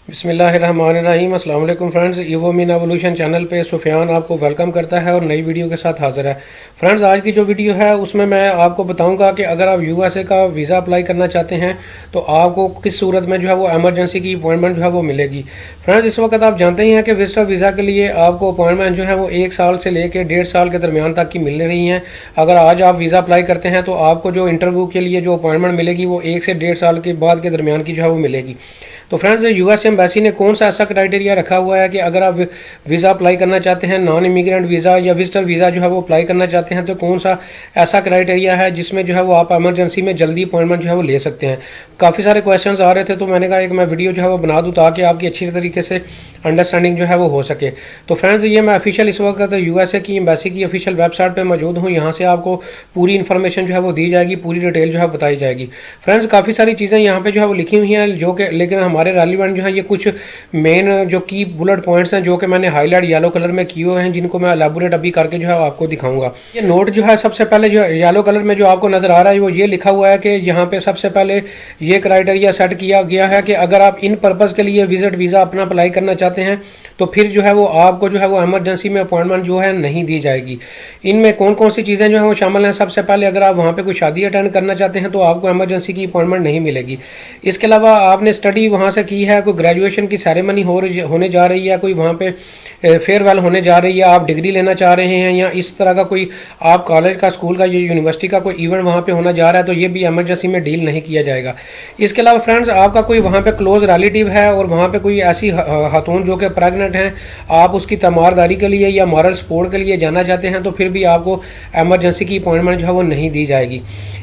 बिस्मिल्लाहिर्रहमानिर्रहीम। अस्सलाम वालेकुम friends, evo mean evolution channel पे सुफियान आपको वेलकम करता है और नई वीडियो के साथ हाजिर है। फ्रेंड्स, आज की जो वीडियो है उसमें मैं आपको बताऊंगा कि अगर आप यूएसए का वीज़ा अप्लाई करना चाहते हैं तो आपको किस सूरत में जो है वो एमरजेंसी की अपॉइंटमेंट जो है वो मिलेगी। फ्रेंड्स, इस वक्त आप जानते ही हैं कि विजिटर वीज़ा के लिए आपको अपॉइंटमेंट जो है वो 1 साल से लेकर 1.5 साल के दरमियान तक की मिल रही हैं। अगर आज आप वीज़ा अप्लाई करते हैं तो आपको जो इंटरव्यू के लिए जो अपॉइंटमेंट मिलेगी वो 1 से 1.5 साल के बाद के दरमियान की जो है वो मिलेगी। तो फ्रेंड्स, यूएस एम्बेसी ने कौन सा ऐसा क्राइटेरिया रखा हुआ है कि अगर आप वीज़ा अप्लाई करना चाहते हैं, नॉन इमिग्रेंट वीज़ा या विजिटर वीज़ा जो है वो अप्लाई करना चाहते हैं, तो कौन सा ऐसा क्राइटेरिया है जिसमें जो है वो आप इमरजेंसी में जल्दी अपॉइंटमेंट जो है वो ले सकते हैं। काफ़ी सारे क्वेश्चंस आ रहे थे तो मैंने कहा एक मैं वीडियो जो है वो बना दूँ ताकि आपकी अच्छी तरीके से अंडरस्टैंडिंग जो है वो हो सके। तो फ्रेंड्स, ये मैं ऑफिशियल इस वक्त यूएसए की एम्बेसी की ऑफिशियल वेबसाइट पर मौजूद हूँ। यहाँ से आपको पूरी इन्फॉर्मेशन जो है वो दी जाएगी, पूरी डिटेल जो है बताई जाएगी। फ्रेंड्स, काफ़ी सारी चीज़ें यहाँ पे जो है वो लिखी हुई हैं जो कि लेकिन हमारे रेलिवेंट जो है ये कुछ मेन जो की बुलेट पॉइंट्स हैं जो कि मैंने हाईलाइट येलो कलर में किए हुए हैं, जिनको मैं एलैबोरेट अभी करके जो है आपको दिखाऊंगा। ये नोट जो है सबसे पहले जो येलो कलर में जो आपको नजर आ रहा है वो ये लिखा हुआ है कि यहाँ पे सबसे पहले ये क्राइटेरिया सेट किया गया है कि अगर आप इन पर्पज के लिए विजिट वीजा अपना अप्लाई करना चाहते हैं तो फिर जो है वो आपको जो है वो इमरजेंसी में अपॉइंटमेंट जो है नहीं दी जाएगी। इनमें कौन कौन सी चीजें जो है वो शामिल हैं। सबसे पहले अगर आप वहां पे कोई शादी अटेंड करना चाहते हैं तो आपको इमरजेंसी की अपॉइंटमेंट नहीं मिलेगी। इसके अलावा आपने स्टडी वहां से की है, कोई ग्रेजुएशन की सेरेमनी होने जा रही है, कोई वहां पे फेयरवेल होने जा रही है, आप डिग्री लेना चाह रहे हैं या इस तरह का कोई आप कॉलेज का, स्कूल का या यूनिवर्सिटी का कोई इवेंट वहां पे होना जा रहा है तो ये भी इमरजेंसी में डील नहीं किया जाएगा। इसके अलावा फ्रेंड्स, आपका कोई वहां पे क्लोज रिलेटिव है और वहां पे कोई ऐसी खातून जो कि प्रेग्नेंट हैं, आप उसकी तमारदारी के लिए या मॉरल सपोर्ट के लिए जाना चाहते हैं तो फिर भी आपको इमरजेंसी की अपॉइंटमेंट जो है वो नहीं दी जाएगी।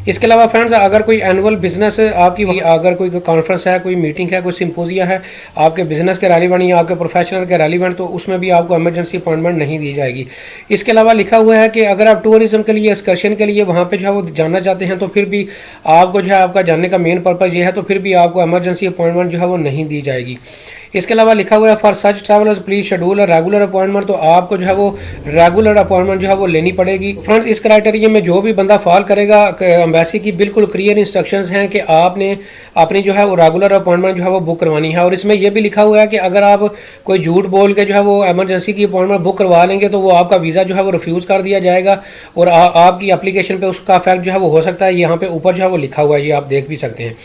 इसके अलावा फ्रेंड्स, अगर कोई एनुअल बिजनेस आपकी, अगर कोई कॉन्फ्रेंस है, कोई मीटिंग है, कोई सिंपोजिया है आपके बिजनेस के रेलिवेंट या आपके प्रोफेशनल के रेलिवेंट, तो उसमें भी आपको इमरजेंसी अपॉइंटमेंट नहीं दी जाएगी। इसके अलावा लिखा हुआ है कि अगर आप टूरिज्म के लिए, एक्सकर्शन के लिए वहां पे जो है वो जाना चाहते हैं तो फिर भी आपको जो है आपका जानने का मेन पर्पज ये है तो फिर भी आपको इमरजेंसी अपॉइंटमेंट जो है वो नहीं दी जाएगी। इसके अलावा लिखा हुआ है for such travellers please schedule regular appointment, तो आपको जो है वो रेगुलर अपॉइंटमेंट जो है वो लेनी पड़ेगी। फ्रेंड्स, इस क्राइटेरिया में जो भी बंदा फॉल करेगा, एम्बेसी की बिल्कुल क्लियर इंस्ट्रक्शंस हैं कि आपने अपनी जो है वो रेगुलर अपॉइंटमेंट जो है वो बुक करवानी है। और इसमें यह भी लिखा हुआ है कि अगर आप कोई झूठ बोल के जो है वो इमरजेंसी की अपॉइंटमेंट बुक करवा लेंगे तो वो आपका वीजा जो है वो रिफ्यूज कर दिया जाएगा और आपकी एप्लीकेशन पे उसका इफेक्ट जो है वो हो सकता है। यहाँ पे ऊपर जो है वो लिखा हुआ है, ये आप देख भी सकते हैं।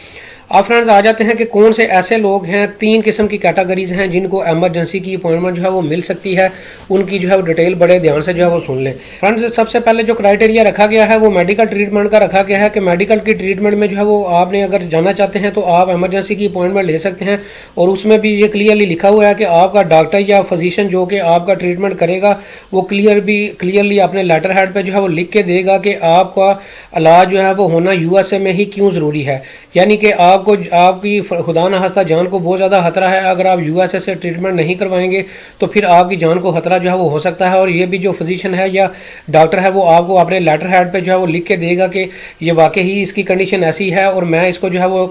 अब फ्रेंड्स, आ जाते हैं कि कौन से ऐसे लोग हैं, 3 किस्म की कैटेगरीज हैं जिनको इमरजेंसी की अपॉइंटमेंट जो है वो मिल सकती है। उनकी जो है वो डिटेल बड़े ध्यान से जो है वो सुन लें। फ्रेंड्स, सबसे पहले जो क्राइटेरिया रखा गया है वो मेडिकल ट्रीटमेंट का रखा गया है कि मेडिकल की ट्रीटमेंट में जो है वो आपने अगर जाना चाहते हैं तो आप इमरजेंसी की अपॉइंटमेंट ले सकते हैं। और उसमें भी ये क्लियरली लिखा हुआ है कि आपका डॉक्टर या फिजिशियन जो कि आपका ट्रीटमेंट करेगा वो क्लियरली अपने लेटर हेड पे जो है वो लिख के देगा कि आपका इलाज जो है वो होना यूएसए में ही क्यों जरूरी है। यानी कि आपकी खुदा न खास्ता जान को बहुत ज्यादा खतरा है, अगर आप यूएसए से ट्रीटमेंट नहीं करवाएंगे तो फिर आपकी जान को खतरा जो है वो हो सकता है। और ये भी जो फिजिशियन है या डॉक्टर है वो आपको अपने लेटर हेड पे जो है वो लिख के देगा कि ये वाकई ही इसकी कंडीशन ऐसी है और मैं इसको जो है वो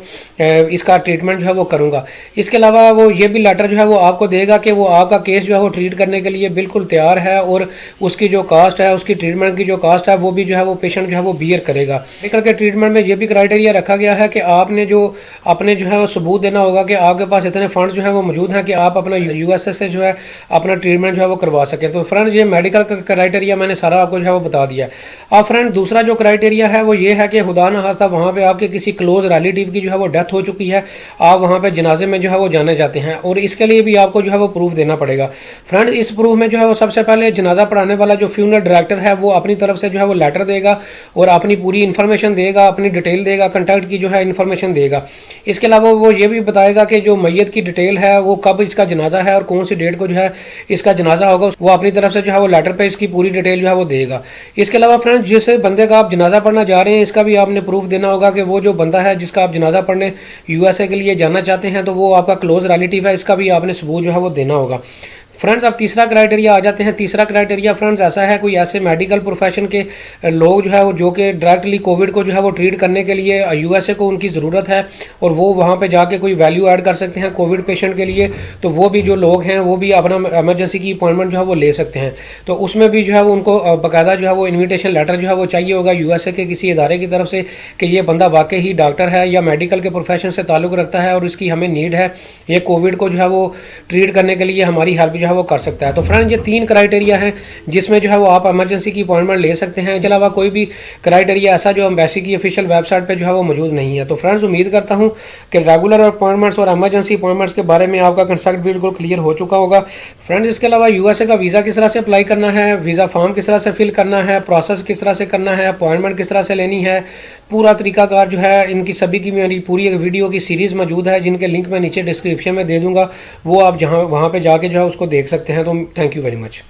इसका ट्रीटमेंट जो है वो करूंगा। इसके अलावा वो ये भी लेटर जो है वो आपको देगा कि वो आपका केस जो है वो ट्रीट करने के लिए बिल्कुल तैयार है और उसकी जो कास्ट है, उसकी ट्रीटमेंट की जो कास्ट है वो भी जो है वो पेशेंट जो है वो बियर करेगा। मेडिकल के ट्रीटमेंट में ये भी क्राइटेरिया रखा गया है कि आपने जो अपने जो है वो सबूत देना होगा कि आपके पास इतने फंड्स जो है वो मौजूद हैं कि आप अपना यूएसए से जो है अपना ट्रीटमेंट जो है वो करवा सके। तो फ्रेंड्स, ये मेडिकल का क्राइटेरिया मैंने सारा आपको जो है वो बता दिया। अब फ्रेंड, दूसरा जो क्राइटेरिया है वो ये है कि खुदा न खास्ता वहां पे आपके किसी क्लोज रिलेटिव की जो है वो डेथ हो चुकी है, आप वहां पे जनाजे में जो है वो जाने जाते हैं और इसके लिए भी आपको जो है वो प्रूफ देना पड़ेगा। फ्रेंड, इस प्रूफ में जो है वो सबसे पहले जनाजा पढ़ाने वाला जो फ्यूनरल डायरेक्टर है वो अपनी तरफ से जो है वो लेटर देगा और अपनी पूरी इन्फॉर्मेशन देगा, अपनी डिटेल देगा, कंटैक्ट की जो है इन्फॉर्मेशन देगा। इसके अलावा वो ये भी बताएगा कि जो मैयत की डिटेल है वो कब इसका जनाजा है और कौन सी डेट को जो है इसका जनाजा होगा, वो अपनी तरफ से जो है वो लेटर पे इसकी पूरी डिटेल जो है वो देगा। इसके अलावा फ्रेंड्स, जिस बंदे का आप जनाजा पढ़ना जा रहे हैं इसका भी आपने प्रूफ देना होगा कि वो जो बंदा है जिसका आप जनाजा पढ़ने यूएसए के लिए जाना चाहते हैं तो वो आपका क्लोज रिलेटिव है, इसका भी आपने सबूत जो है वो देना होगा। फ्रेंड्स अब तीसरा क्राइटेरिया आ जाते हैं। तीसरा क्राइटेरिया फ्रेंड्स ऐसा है, कोई ऐसे मेडिकल प्रोफेशन के लोग जो है वो जो कि डायरेक्टली कोविड को जो है वो ट्रीट करने के लिए यूएसए को उनकी ज़रूरत है और वो वहाँ पे जाके कोई वैल्यू ऐड कर सकते हैं कोविड पेशेंट के लिए, तो वो भी जो लोग हैं वो भी अपना इमरजेंसी की अपॉइंटमेंट जो है वो ले सकते हैं। तो उसमें भी जो है वो उनको बाकायदा जो है वो इन्विटेशन लेटर जो है वो चाहिए होगा यूएसए के किसी इदारे की तरफ से कि ये बंदा वाकई ही डॉक्टर है या मेडिकल के प्रोफेशन से ताल्लुक रखता है और इसकी हमें नीड है, ये कोविड को जो है वो ट्रीट करने के लिए हमारी हेल्प जो है वो कर सकता है। तो फ्रेंड्स ये 3 क्राइटेरिया हैं जिसमें जो है वो आप इमरजेंसी की अपॉइंटमेंट ले सकते हैं। इसके अलावा कोई भी क्राइटेरिया ऐसा जो एम्बेसी की ऑफिशियल वेबसाइट पे जो है वो मौजूद नहीं है। तो फ्रेंड्स उम्मीद करता हूं कि रेगुलर अपॉइंटमेंट्स और इमरजेंसी अपॉइंटमेंट्स के बारे में आपका कंसेप्ट बिल्कुल क्लियर हो चुका होगा। फ्रेंड्स इसके अलावा यूएसए का वीजा किस तरह से अप्लाई करना है, वीजा फॉर्म किस तरह से फिल करना है, प्रोसेस किस तरह से करना है, अपॉइंटमेंट किस तरह से लेनी है, पूरा तरीकाकार जो है इनकी सभी की मेरी पूरी एक वीडियो की सीरीज मौजूद है जिनके लिंक मैं नीचे डिस्क्रिप्शन में दे दूंगा, वो आप जहां वहां पे जाके जो है उसको देख सकते हैं। तो थैंक यू वेरी मच।